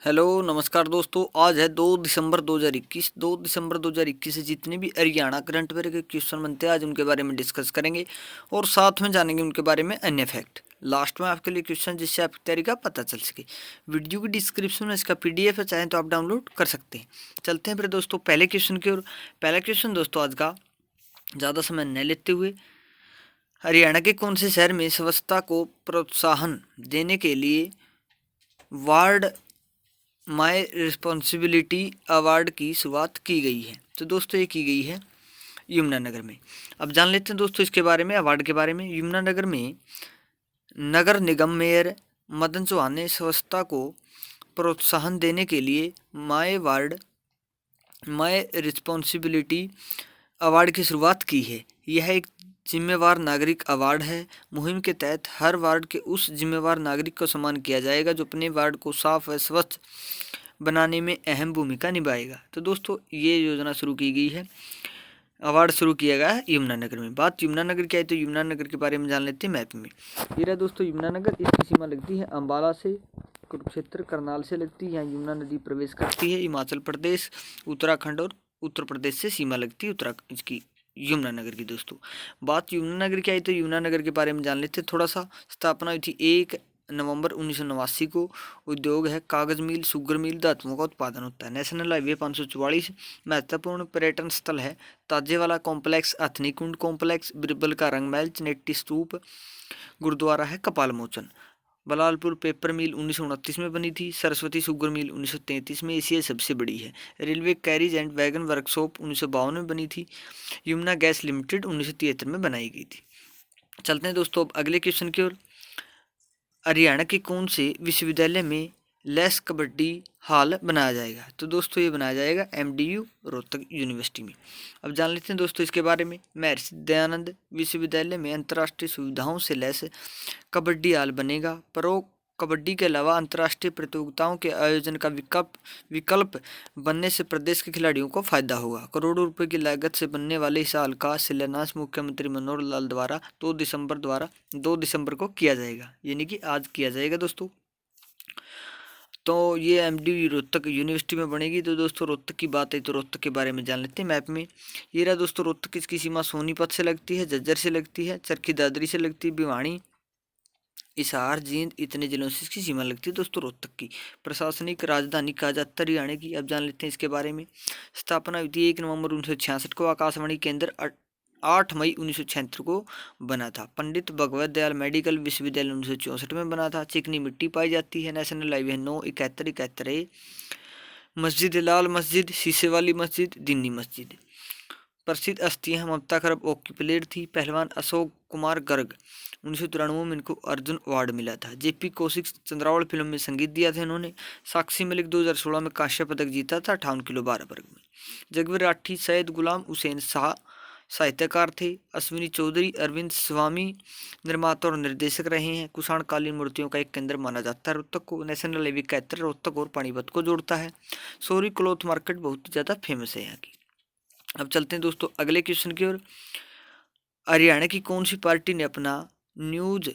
Hello नमस्कार दोस्तों। आज है 2 दिसंबर 2021। 2 दिसंबर 2021 से जितने भी हरियाणा करंट अफेयर के क्वेश्चन बनते हैं आज उनके बारे में डिस्कस करेंगे और साथ में जानेंगे उनके बारे में अन्य फैक्ट। लास्ट में आपके लिए क्वेश्चन जिससे आपकी तैयारी का पता चल सके। वीडियो की डिस्क्रिप्शन में इसका पीडीएफ है, चाहें तो आप डाउनलोड कर सकते हैं। चलते हैं फिर दोस्तों पहले क्वेश्चन की ओर। पहला क्वेश्चन दोस्तों आज का ज़्यादा समय न लेते हुए, हरियाणा के कौन से शहर में स्वच्छता को प्रोत्साहन देने के लिए वार्ड माय रिस्पॉन्सिबिलिटी अवार्ड की शुरुआत की गई है? तो दोस्तों ये की गई है यमुनानगर में। अब जान लेते हैं दोस्तों इसके बारे में, अवार्ड के बारे में। यमुनानगर में नगर निगम मेयर मदन चौहान ने स्वच्छता को प्रोत्साहन देने के लिए माय रिस्पॉन्सिबिलिटी अवार्ड की शुरुआत की है। यह एक जिम्मेवार नागरिक अवार्ड है। मुहिम के तहत हर वार्ड के उस जिम्मेवार नागरिक को सम्मान किया जाएगा जो अपने वार्ड को साफ व स्वच्छ बनाने में अहम भूमिका निभाएगा। तो दोस्तों ये योजना शुरू की गई है, अवार्ड शुरू किया गया है यमुनानगर में। बात यमुनानगर की आई तो यमुनानगर के बारे में जान लेते हैं मैप में। ये रहा दोस्तों यमुनानगर, इसकी सीमा लगती है अम्बाला से, कुरुक्षेत्र करनाल से लगती है। यहाँ यमुना नदी प्रवेश करती है। हिमाचल प्रदेश, उत्तराखंड और उत्तर प्रदेश से सीमा लगती है इसकी यमुनानगर की। दोस्तों बात यमुनानगर की आई तो यमुनानगर के बारे में जान लेते हैं थोड़ा सा। स्थापना हुई थी 1 नवंबर 1989 को। उद्योग है कागज मिल, शुगर मिल, धातुओं का उत्पादन होता है। National highway 544। महत्वपूर्ण पर्यटन स्थल है ताजेवाला कॉम्प्लेक्स, अथनी कुंड कॉम्प्लेक्स, बिरबल का रंग महल, चनेटी स्तूप, गुरुद्वारा है कपाल मोचन। बलालपुर पेपर मिल 1929 में बनी थी। सरस्वती शुगर मिल 1933 में एशिया सबसे बड़ी है। Railway carriage and wagon workshop 1952 में बनी थी। यमुना गैस लिमिटेड 1973 में बनाई गई थी। चलते हैं दोस्तों अब अगले क्वेश्चन की ओर। हरियाणा के कौन से विश्वविद्यालय में लेस कबड्डी हॉल बनाया जाएगा? तो दोस्तों ये बनाया जाएगा एमडीयू रोहतक यूनिवर्सिटी में। अब जान लेते हैं दोस्तों इसके बारे में। महर्षि दयानंद विश्वविद्यालय में अंतर्राष्ट्रीय सुविधाओं से लैस कबड्डी हॉल बनेगा। प्रो कबड्डी के अलावा अंतर्राष्ट्रीय प्रतियोगिताओं के आयोजन का विकल्प बनने से प्रदेश के खिलाड़ियों को फायदा होगा। करोड़ों रुपए की लागत से बनने वाले इस हॉल का शिलान्यास मुख्यमंत्री मनोहर लाल द्वारा 2 दिसंबर को किया जाएगा, यानी कि आज किया जाएगा दोस्तों। तो ये एमडी रोहतक यूनिवर्सिटी में बनेगी। तो दोस्तों रोहतक की बात है तो रोहतक के बारे में जान लेते हैं मैप में। ये रहा दोस्तों रोहतक, इसकी सीमा सोनीपत से लगती है, झज्जर से लगती है, चरखी दादरी से लगती है, भिवानी, हिसार, जींद, इतने जिलों से इसकी सीमा लगती है दोस्तों रोहतक की। प्रशासनिक राजधानी कहा जाता है हरियाणा की। अब जान लेते हैं इसके बारे में। स्थापना हुई थी 1 नवंबर 1966 को। आकाशवाणी केंद्र 8 मई 1976 को बना था। पंडित भगवत दयाल मेडिकल विश्वविद्यालय 1964 में बना था। चिकनी मिट्टी पाई जाती है। नेशनल हाईवे 9 71 मस्जिद लाल मस्जिद, शीशे वाली मस्जिद, दिन्नी मस्जिद। प्रसिद्ध हस्तियां ममता खरब हॉकी प्लेयर थी। पहलवान अशोक कुमार गर्ग 1993 में इनको अर्जुन अवार्ड मिला था। जेपी कौशिक चंद्रावल फिल्म में संगीत दिया था इन्होंने। साक्षी मलिक 2016 में कांस्य पदक जीता था 58 किलो 12 वर्ग में। जगवीर राठी, सैयद गुलाम हुसैन शाह साहित्यकार थे। अश्विनी चौधरी, अरविंद स्वामी निर्माता और निर्देशक रहे हैं। कुषाणकालीन मूर्तियों का एक केंद्र माना जाता है रोहतक को। नेशनल हाईवे 71 रोहतक और पानीपत को जोड़ता है। सोरी क्लॉथ मार्केट बहुत ज़्यादा फेमस है यहाँ की। अब चलते हैं दोस्तों अगले क्वेश्चन की ओर। हरियाणा की कौन सी पार्टी ने अपना न्यूज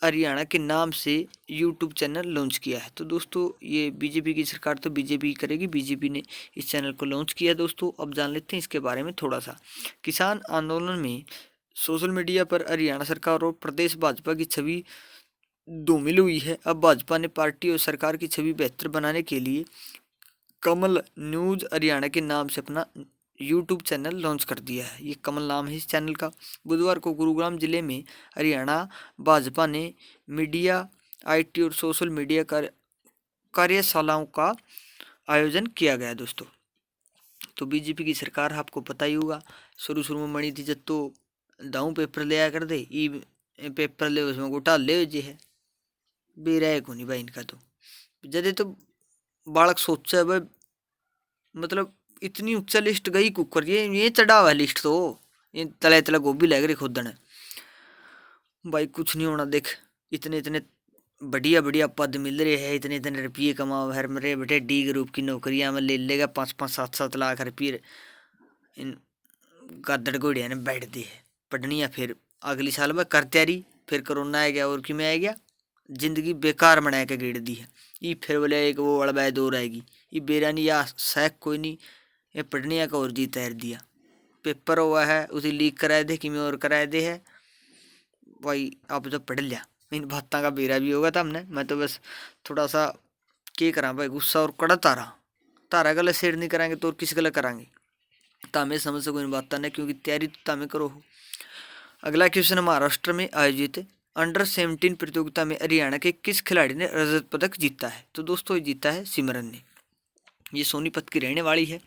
हरियाणा के नाम से यूट्यूब चैनल लॉन्च किया है? तो दोस्तों ये बीजेपी की सरकार तो बीजेपी करेगी। बीजेपी ने इस चैनल को लॉन्च किया दोस्तों। अब जान लेते हैं इसके बारे में थोड़ा सा। किसान आंदोलन में सोशल मीडिया पर हरियाणा सरकार और प्रदेश भाजपा की छवि धूमिल हुई है। अब भाजपा ने पार्टी और सरकार की छवि बेहतर बनाने के लिए कमल न्यूज हरियाणा के नाम से अपना यूट्यूब चैनल लॉन्च कर दिया है। ये कमल नाम है इस चैनल का। बुधवार को गुरुग्राम जिले में हरियाणा भाजपा ने मीडिया, आईटी और सोशल मीडिया कार्यशालाओं का आयोजन किया गया दोस्तों। तो बीजेपी की सरकार आपको पता ही होगा, शुरू में बनी थी जब तो दाऊ पेपर ले आया कर दे, ई पेपर ले उसमें घोटाले ले जे है बेराय को नहीं भाई इनका। तो जदे तो बालक सोचा भाई, मतलब इतनी ऊंचा लिस्ट गई कुकर, ये चढ़ा हुआ लिस्ट तो ये तले तले गोभी लग रही खुदन भाई। कुछ नहीं होना देख, इतने इतने बढ़िया बढ़िया पद मिल रहे हैं, इतने इतने रुपये कमाओ। हर मेरे बेटे डी ग्रुप की नौकरियां में ले लेगा 5-5 7-7 लाख रुपये। इन गदड़ घोड़िया ने बैठ दी है पढ़निया। फिर अगली साल में कर तैयारी, फिर कोरोना आ गया और कि में आ गया जिंदगी बेकार बना के गेड़ दी है। ये फिर बोले एक वो अड़बाय दो रहेगी, ये बेरानी या सैक कोई नहीं, ये पढ़ने का और जी तैर दिया। पेपर हुआ है उसे लीक कराए दे कि मैं और कराए दे है भाई, आप तो पढ़ लिया। इन बातों का बेरा भी होगा था हमने, मैं तो बस थोड़ा सा क्या करा भाई, गुस्सा और कड़ा तारा गला शेयर नहीं कराएंगे तो और किस गला कराएंगे। तामे समझ सको इन बात ने, क्योंकि तैयारी तो तामे करो हो। अगला क्वेश्चन, महाराष्ट्र में आयोजित अंडर-17 प्रतियोगिता में हरियाणा के किस खिलाड़ी ने रजत पदक जीता है? तो दोस्तों ये जीता है सिमरन ने, ये सोनीपत की रहने वाली है।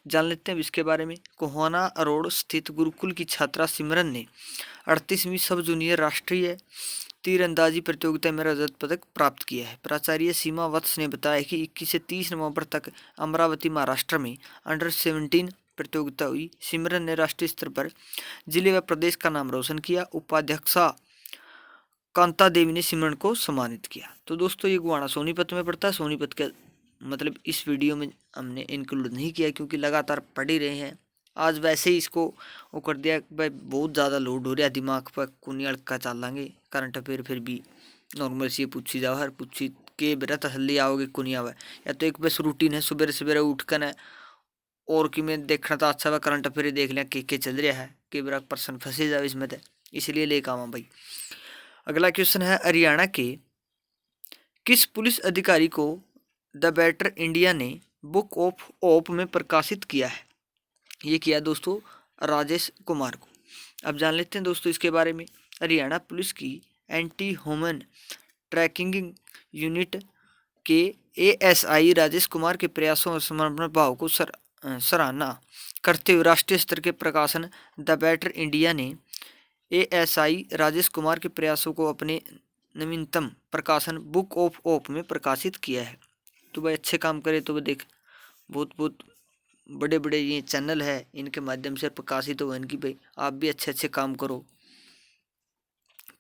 जान लेते हैं इसके बारे में। कोहाना रोड स्थित गुरुकुल की छात्रा सिमरन ने 38वीं सब जूनियर राष्ट्रीय तीरंदाजी प्रतियोगिता में रजत पदक प्राप्त किया है। प्राचार्य सीमा वत्स ने बताया कि 21 से 30 नवंबर तक अमरावती महाराष्ट्र में अंडर-17 प्रतियोगिता हुई। सिमरन ने राष्ट्रीय स्तर पर जिले व प्रदेश का नाम रोशन किया। उपाध्यक्षा कांता देवी ने सिमरन को सम्मानित किया। तो दोस्तों ये गुवाना सोनीपत में पड़ता है। सोनीपत के मतलब इस वीडियो में हमने इंक्लूड नहीं किया क्योंकि लगातार पढ़ ही रहे हैं। आज वैसे ही इसको वो कर दिया भाई, बहुत ज़्यादा लोड हो रहा है दिमाग पर, कुनी अड़का चल लेंगे करंट अफेयर, फिर भी नॉर्मल से पूछी जाओ, हर पूछी के बेरा तसल्ली आओगे कुनी आवे, या तो एक बस रूटीन है सुबह सवेरे उठ कर है और कि मैं देखना तो अच्छा हुआ करंट अफेयर देख लिया के चल रहा है, के बेरा पर्सन फंसे जाओ इसमें, तो इसलिए लेकर आवा भाई। अगला क्वेश्चन है, हरियाणा के किस पुलिस अधिकारी को द बेटर इंडिया ने बुक ऑफ होप में प्रकाशित किया है? ये किया दोस्तों राजेश कुमार को। अब जान लेते हैं दोस्तों इसके बारे में। हरियाणा पुलिस की एंटी ह्यूमन ट्रैकिंग यूनिट के एएसआई राजेश कुमार के प्रयासों और समर्पण भाव को सराहना करते हुए राष्ट्रीय स्तर के प्रकाशन द बेटर इंडिया ने एएसआई राजेश कुमार के प्रयासों को अपने नवीनतम प्रकाशन बुक ऑफ होप में प्रकाशित किया है। तो भाई अच्छे काम करे तो देख, बहुत बहुत बड़े बड़े ये चैनल है, इनके माध्यम से प्रकाशित हो इनकी, भाई आप भी अच्छे अच्छे काम करो,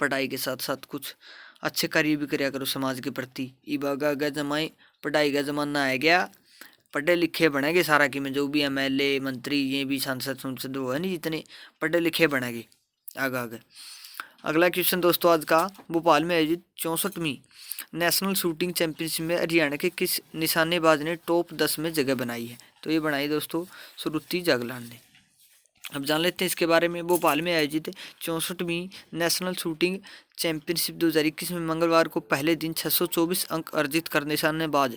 पढ़ाई के साथ साथ कुछ अच्छे कार्य भी कराया करो समाज के प्रति। इबागा जमाए पढ़ाई का जमाना आ गया, पढ़े लिखे बनेंगे सारा कि में जो भी एमएलए मंत्री ये भी सांसद वो है नहीं, जितने पढ़े लिखे बनेंगे आगे। अगला क्वेश्चन दोस्तों आज का, भोपाल में आयोजित 64वीं नेशनल शूटिंग चैंपियनशिप में हरियाणा के किस निशानेबाज ने टॉप 10 में जगह बनाई है? तो ये बनाई दोस्तों श्रुति जागलान ने। अब जान लेते हैं इसके बारे में। भोपाल में आयोजित 64वीं नेशनल शूटिंग चैंपियनशिप 2021 में मंगलवार को पहले दिन 624 अंक अर्जित कर निशानेबाज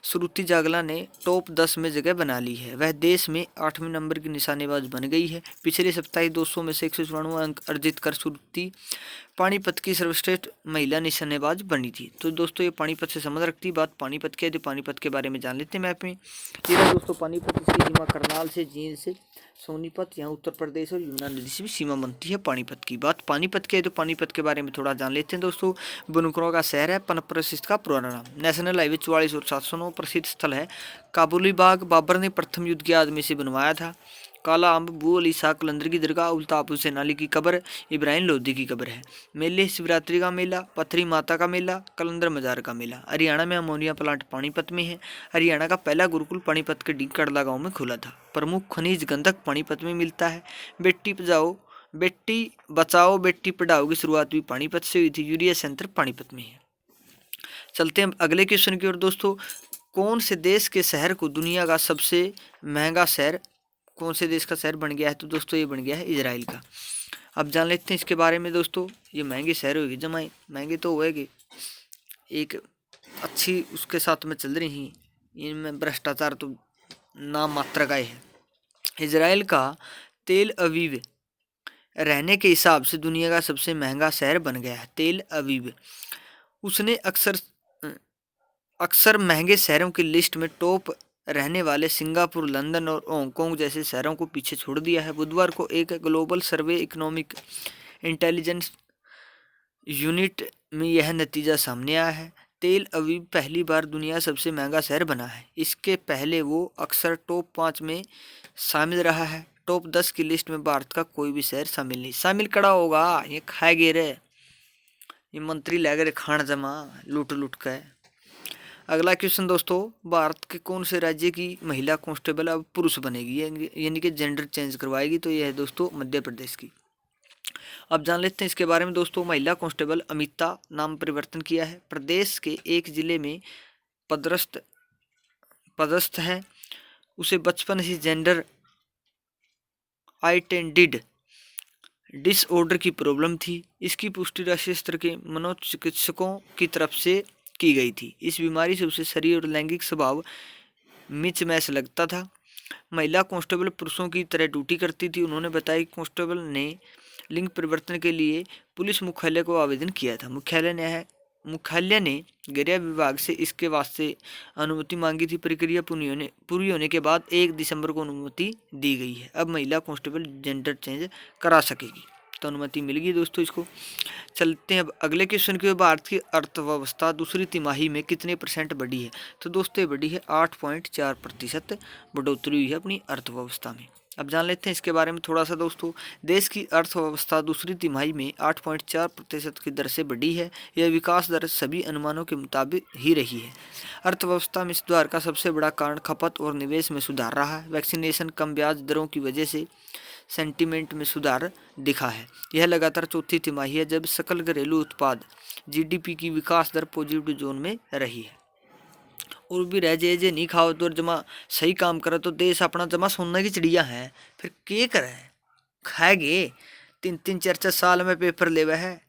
श्रुति जागला ने टॉप 10 में जगह बना ली है। वह देश में 8वें नंबर की निशानेबाज बन गई है। पिछले सप्ताह 200 में से 194 अंक अर्जित कर श्रुति पानीपत की सर्वश्रेष्ठ महिला निशानेबाज बनी थी। तो दोस्तों ये पानीपत से संबंध रखती बात पानीपत की है, तो पानीपत के बारे में जान लेते हैं मैप में। ये दोस्तों पानीपत, इसकी सीमा करनाल से, जींद से सोनीपत, यहाँ उत्तर प्रदेश और यमुना नदी से भी सीमा बनती है पानीपत की। बात पानीपत की है तो पानीपत के बारे में थोड़ा जान लेते हैं दोस्तों। बुनकरों का शहर है, प्रसिद्ध का पुराना नाम। नेशनल हाईवे 44 और 709 प्रसिद्ध स्थल है। काबुली बाग बाबर ने प्रथम युद्ध के आदमी से बनवाया था। काला अम्ब, बू अली शाह कलंदर की दरगाह, उल्ताफ हुसैन अली की कब्र, इब्राहिम लोधी की कब्र है। मेले, शिवरात्रि का मेला, पथरी माता का मेला, कलंदर मजार का मेला। हरियाणा में अमोनिया प्लांट पानीपत में है। हरियाणा का पहला गुरुकुल पानीपत के डी कड़ला गाँव में खुला था। प्रमुख खनिज गंधक पानीपत में मिलता है। बेटी बचाओ बेटी पढ़ाओ की शुरुआत भी पानीपत से हुई थी। यूरिया सेंटर पानीपत में है। चलते हैं अगले क्वेश्चन की ओर दोस्तों। कौन से देश के शहर को दुनिया का सबसे महंगा शहर, कौन से देश का शहर बन गया है? तो दोस्तों ये बन गया है इजराइल का। अब जान लेते हैं इसके बारे में दोस्तों। ये महंगे शहर होगी, जमाए महंगे तो होएगे, एक अच्छी उसके साथ में चल रही हैं, इनमें भ्रष्टाचार तो नाम मात्र का है। इजराइल का तेल अवीव रहने के हिसाब से दुनिया का सबसे महंगा शहर बन गया है। तेल अवीव उसने अक्सर महंगे शहरों की लिस्ट में टॉप रहने वाले सिंगापुर, लंदन और हांगकांग जैसे शहरों को पीछे छोड़ दिया है। बुधवार को एक ग्लोबल सर्वे इकोनॉमिक इंटेलिजेंस यूनिट में यह नतीजा सामने आया है। तेल अवीव पहली बार दुनिया सबसे महंगा शहर बना है। इसके पहले वो अक्सर टॉप 5 में शामिल रहा है। टॉप 10 की लिस्ट में भारत का कोई भी शहर शामिल नहीं। शामिल कड़ा होगा, ये खाए गे रे, ये मंत्री लगे रे खान जमा लूट लूट के। अगला क्वेश्चन दोस्तों, भारत के कौन से राज्य की महिला कांस्टेबल अब पुरुष बनेगी, यानी कि जेंडर चेंज करवाएगी? तो यह है दोस्तों मध्य प्रदेश की। अब जान लेते हैं इसके बारे में दोस्तों। महिला कांस्टेबल अमिता नाम परिवर्तन किया है। प्रदेश के एक जिले में पदस्थ है। उसे बचपन से जेंडर आइडेंटिटी डिसऑर्डर की प्रॉब्लम थी। इसकी पुष्टि राष्ट्रीय स्तर के मनोचिकित्सकों की तरफ से की गई थी। इस बीमारी से उसे शरीर और लैंगिक स्वभाव मिचमैच लगता था। महिला कांस्टेबल पुरुषों की तरह ड्यूटी करती थी। उन्होंने बताया कि कांस्टेबल ने लिंग परिवर्तन के लिए पुलिस मुख्यालय को आवेदन किया था। मुख्यालय ने गृह विभाग से इसके वास्ते अनुमति मांगी थी। प्रक्रिया पूरी होने के बाद 1 दिसंबर को अनुमति दी गई है। अब महिला कांस्टेबल जेंडर चेंज करा सकेगी, तो अनुमति मिल गई दोस्तों इसको। चलते हैं अब अगले क्वेश्चन की। भारत की अर्थव्यवस्था दूसरी तिमाही में कितने % बढ़ी है? तो दोस्तों बढ़ी है 8.4% बढ़ोतरी हुई है अपनी अर्थव्यवस्था में। अब जान लेते हैं इसके बारे में थोड़ा सा दोस्तों। देश की अर्थव्यवस्था दूसरी तिमाही में 8.4% की दर से बढ़ी है। यह विकास दर सभी अनुमानों के मुताबिक ही रही है। अर्थव्यवस्था में सुधार का सबसे बड़ा कारण खपत और निवेश में सुधार रहा है। वैक्सीनेशन, कम ब्याज दरों की वजह से सेंटीमेंट में सुधार दिखा है। यह लगातार चौथी तिमाही है जब सकल घरेलू उत्पाद GDP की विकास दर पॉजिटिव जोन में रही है। और भी रह जे नहीं खाओ तो जमा सही काम करे तो देश अपना जमा सोना की चिड़िया है। फिर के करे खाएगे 3-4 साल में पेपर लेवे है।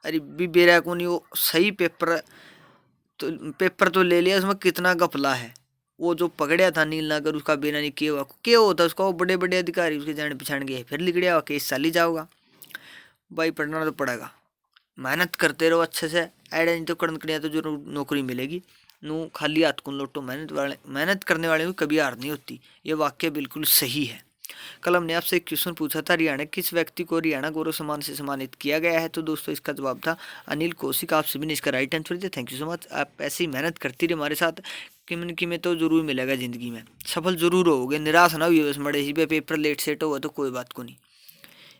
अरे भी बेरा को नहीं वो सही पेपर तो ले लिया, उसमें कितना गफला है। वो जो पकड़या था नीलनगर उसका बेरा नहीं क्या होता उसका, वो बड़े बड़े अधिकारी उसके जान पछाण गए, फिर लिखड़िया हुआ केस साली जाओगा। भाई पढ़ना तो पड़ेगा, मेहनत करते रहो अच्छे से। ऐडे नहीं तो कड़कड़िया तो जो नौकरी मिलेगी नू खाली हाथ को लौटो। मेहनत करने वाले को कभी हार नहीं होती। ये वाक्य बिल्कुल सही है। कल हमने आपसे एक क्वेश्चन पूछा था, हरियाणा किस व्यक्ति को हरियाणा गौरव सम्मान से सम्मानित किया गया है? तो दोस्तों इसका जवाब था अनिल कौशिक। आप सभी ने इसका राइट आंसर दिया। Thank you so much. आप ऐसी मेहनत करती रहे हमारे साथ, कि में तो जरूर मिलेगा जिंदगी में, सफल जरूर होगे। निराश ना हुई बस मड़े ही पेपर लेट सेट हुआ तो कोई बात को नहीं,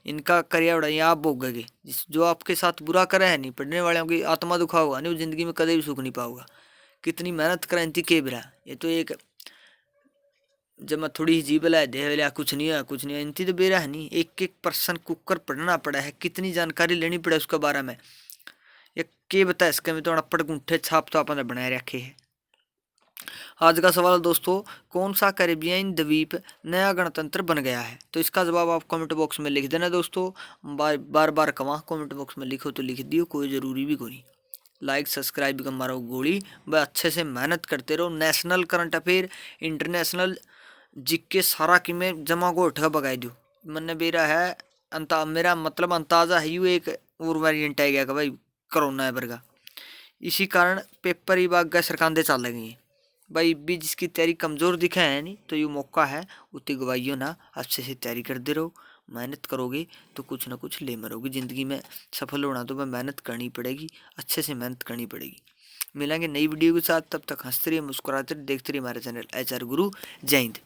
इनका करिया उड़ाई आप भोगोगे। जो आपके साथ बुरा करे है नहीं, पढ़ने वालों की आत्मा दुखा होगा नहीं, वो जिंदगी में कभी भी सुख नहीं पाओगा। कितनी मेहनत करें इनती के बिरा, ये तो एक जब मैं थोड़ी जीभ ला दे कुछ नहीं है कुछ नहीं है, इनती तो बेरा है नहीं। एक 1% कुकर पढ़ना पड़ा है, कितनी जानकारी लेनी पड़े उसके बारे में। ये के बता इसके में तो अनपढ़ गुंठे छाप तो आपने बनाए रखे है। आज का सवाल दोस्तों, कौन सा कैरिबियन द्वीप नया गणतंत्र बन गया है? तो इसका जवाब आप कमेंट बॉक्स में लिख देना दोस्तों। बार बार कमा कमेंट बॉक्स में लिखो तो लिख दियो, कोई जरूरी भी कोई। लाइक सब्सक्राइब कर मारो गोली, वह अच्छे से मेहनत करते रहो। नेशनल करंट अफेयर, इंटरनेशनल जिक्के सारा कि में जमा को उठा बगाई दो। मैंने बेरा है मेरा मतलब अंदाजा है यू एक और वेरिएंट आ गया कि भाई कोरोना है वर्गा, इसी कारण पेपर ही बाग गए सरकांदे चल लगी भाई। भी जिसकी तैयारी कमज़ोर दिखा है नहीं तो ये मौका है, उतनी गवाइयो ना, अच्छे से तैयारी करते रहो। मेहनत करोगे तो कुछ ना कुछ ले मरोगे ज़िंदगी में। सफल होना तो मेहनत करनी पड़ेगी, अच्छे से मेहनत करनी पड़ेगी। मिलेंगे नई वीडियो के साथ, तब तक हंसते रहिए, मुस्कुराते रहिए, देखते रहिए हमारे चैनल HR गुरु। जय हिंद।